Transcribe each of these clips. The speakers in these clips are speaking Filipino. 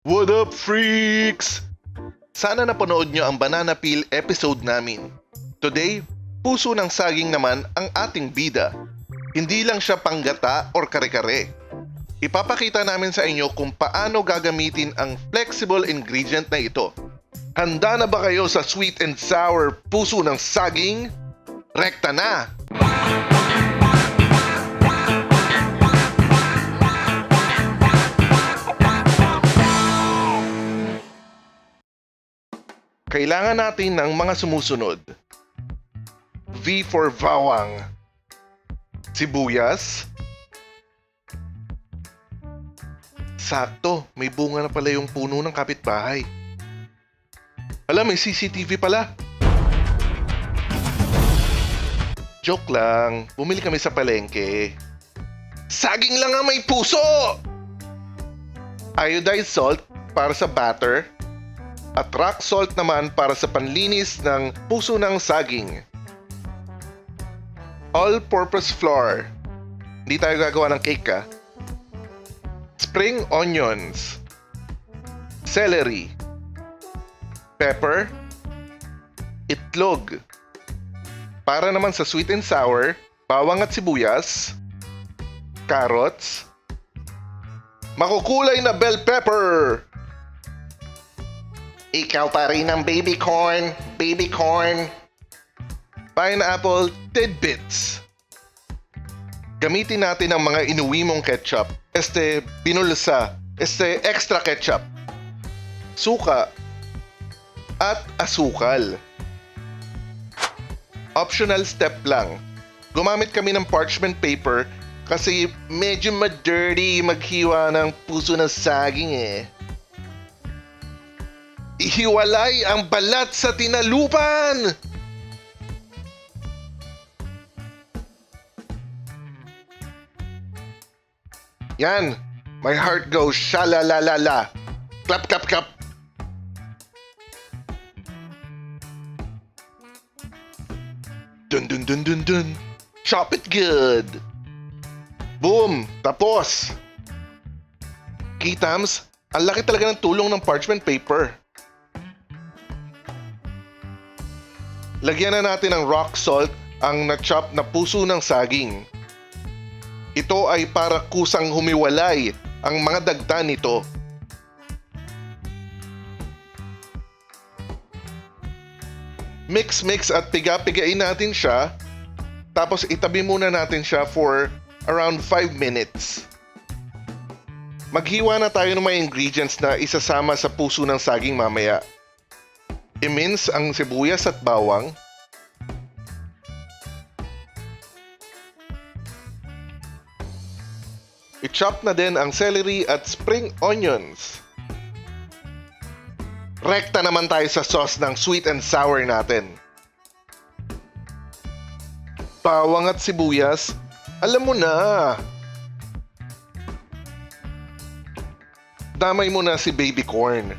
What up, freaks? Sana napanood nyo ang Banana Peel episode namin. Today, puso ng saging naman ang ating bida. Hindi lang siya panggata or kare-kare. Ipapakita namin sa inyo kung paano gagamitin ang flexible ingredient na ito. Handa na ba kayo sa sweet and sour puso ng saging? Rekta na! Kailangan natin ng mga sumusunod. V for bawang. Sibuyas. Sakto, may bunga na pala yung puno ng kapitbahay. Alam, may CCTV pala. Joke lang, bumili kami sa palengke. Saging lang ang may puso! Iodized salt para sa batter. At rock salt naman para sa panlinis ng puso ng saging. All-purpose flour. Hindi tayo gagawa ng cake ha. Spring onions. Celery. Pepper. Itlog. Para naman sa sweet and sour, bawang at sibuyas. Carrots. Makukulay na bell pepper. Ikaw pa rin ang baby corn. Baby corn. Pineapple tidbits. Gamitin natin ang mga inuwi mong ketchup. Binulsa. Extra ketchup. Suka. At asukal. Optional step lang. Gumamit kami ng parchment paper kasi medyo ma-dirty maghiwa ng puso ng saging eh. Ihiwalay ang balat sa tinalupan! Yan! My heart goes sha-la-la-la-la. Clap, clap, clap! Dun, dun, dun, dun, dun. Chop it good! Boom! Tapos! Kitams, ang laki talaga ng tulong ng parchment paper. Lagyan na natin ng rock salt ang na-chop na puso ng saging. Ito ay para kusang humiwalay ang mga dagta nito. Mix at piga-pigain natin siya. Tapos itabi muna natin siya for around 5 minutes. Maghiwa na tayo ng mga ingredients na isasama sa puso ng saging mamaya. I-mince ang sibuyas at bawang. I-chop na din ang celery at spring onions. Rekta naman tayo sa sauce ng sweet and sour natin. Bawang at sibuyas, alam mo na. Damay mo na si baby corn.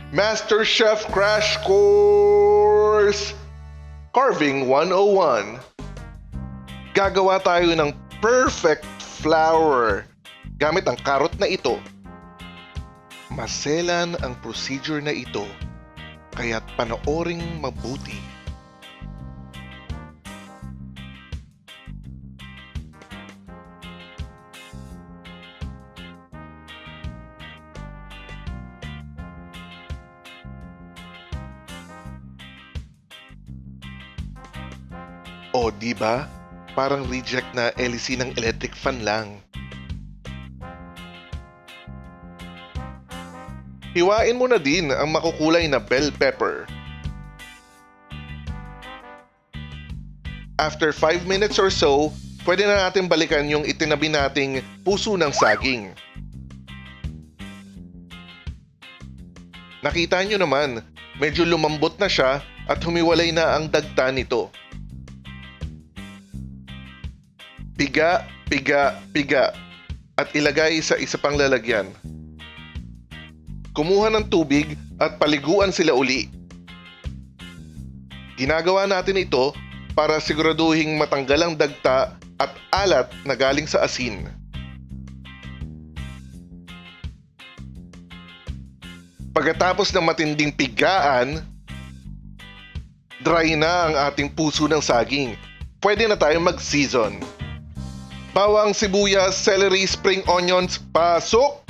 Master Chef Crash Course! Carving 101. Gagawa tayo ng perfect flour gamit ang karot na ito. Maselan ang procedure na ito, kaya't panooring mabuti. O, di ba? Parang reject na LC ng electric fan lang. Hiwain mo na din ang makukulay na bell pepper. After 5 minutes or so, pwede na natin balikan yung itinabi nating puso ng saging. Nakita nyo naman, medyo lumambot na siya at humiwalay na ang dagta nito. Piga at ilagay sa isa pang lalagyan. Kumuha ng tubig at paliguan sila uli. Ginagawa natin ito para siguraduhing matanggal ang dagta at alat na galing sa asin. Pagkatapos ng matinding pigaan, dry na ang ating puso ng saging. Pwede na tayong mag-season. Bawang, sibuyas, celery, spring onions, pasok!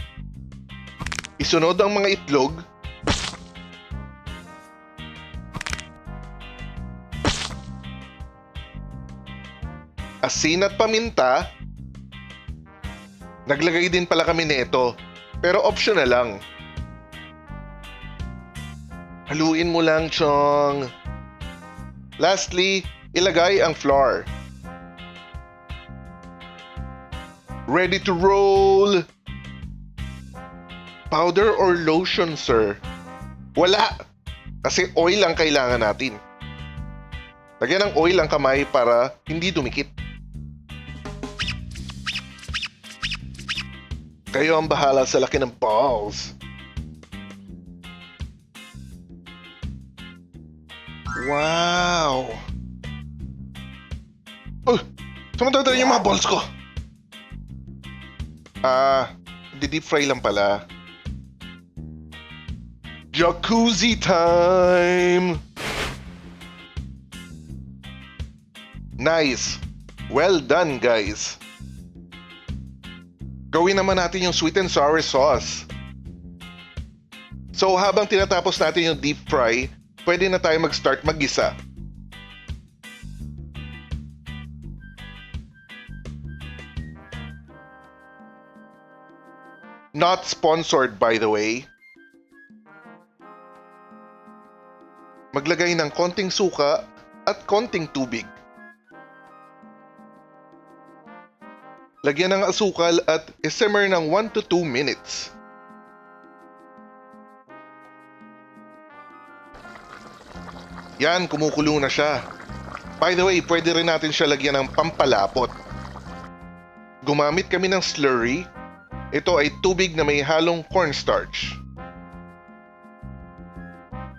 Isunod ang mga itlog. Asin at paminta. Naglagay din pala kami nito, pero optional lang. Haluin mo lang, Chong. Lastly, ilagay ang flour. Ready to roll! Powder or lotion, sir? Wala! Kasi oil ang kailangan natin. Lagyan ng oil ang kamay para hindi dumikit. Kayo ang bahala sa laki ng balls. Wow! Oh! Samantala yung mga balls ko! Deep fry lang pala. Jacuzzi time! Nice! Well done, guys! Gawin naman natin yung sweet and sour sauce. So habang tinatapos natin yung deep fry, pwede na tayo mag-start mag-gisa. Not sponsored, by the way. Maglagay ng konting suka at konting tubig. Lagyan ng asukal at isimmer ng 1 to 2 minutes. Yan, kumukulo na siya. By the way, pwede rin natin siya lagyan ng pampalapot. Gumamit kami ng slurry. Ito ay tubig na may halong cornstarch.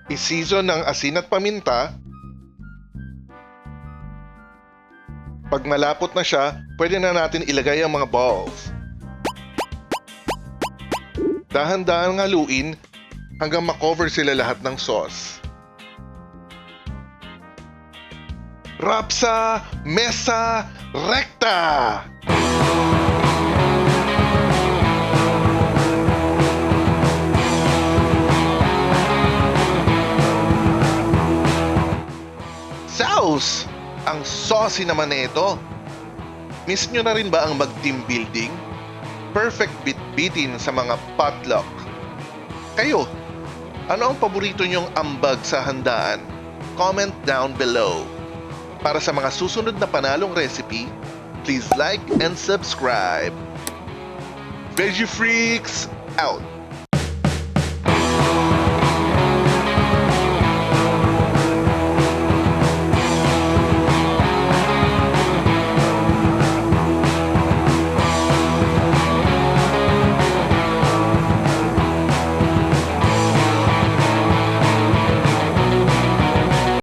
I-season ng asin at paminta. Pag malapot na siya, pwede na natin ilagay ang mga balls. Dahan-dahan haluin hanggang makover sila lahat ng sauce. Rapsa, mesa, recta! Sauce! Ang saucy naman nito. Miss nyo na rin ba ang mag-team building? Perfect bit-bitin sa mga potluck. Kayo, ano ang paborito nyong ambag sa handaan? Comment down below. Para sa mga susunod na panalong recipe, please like and subscribe. Veggie Freaks out!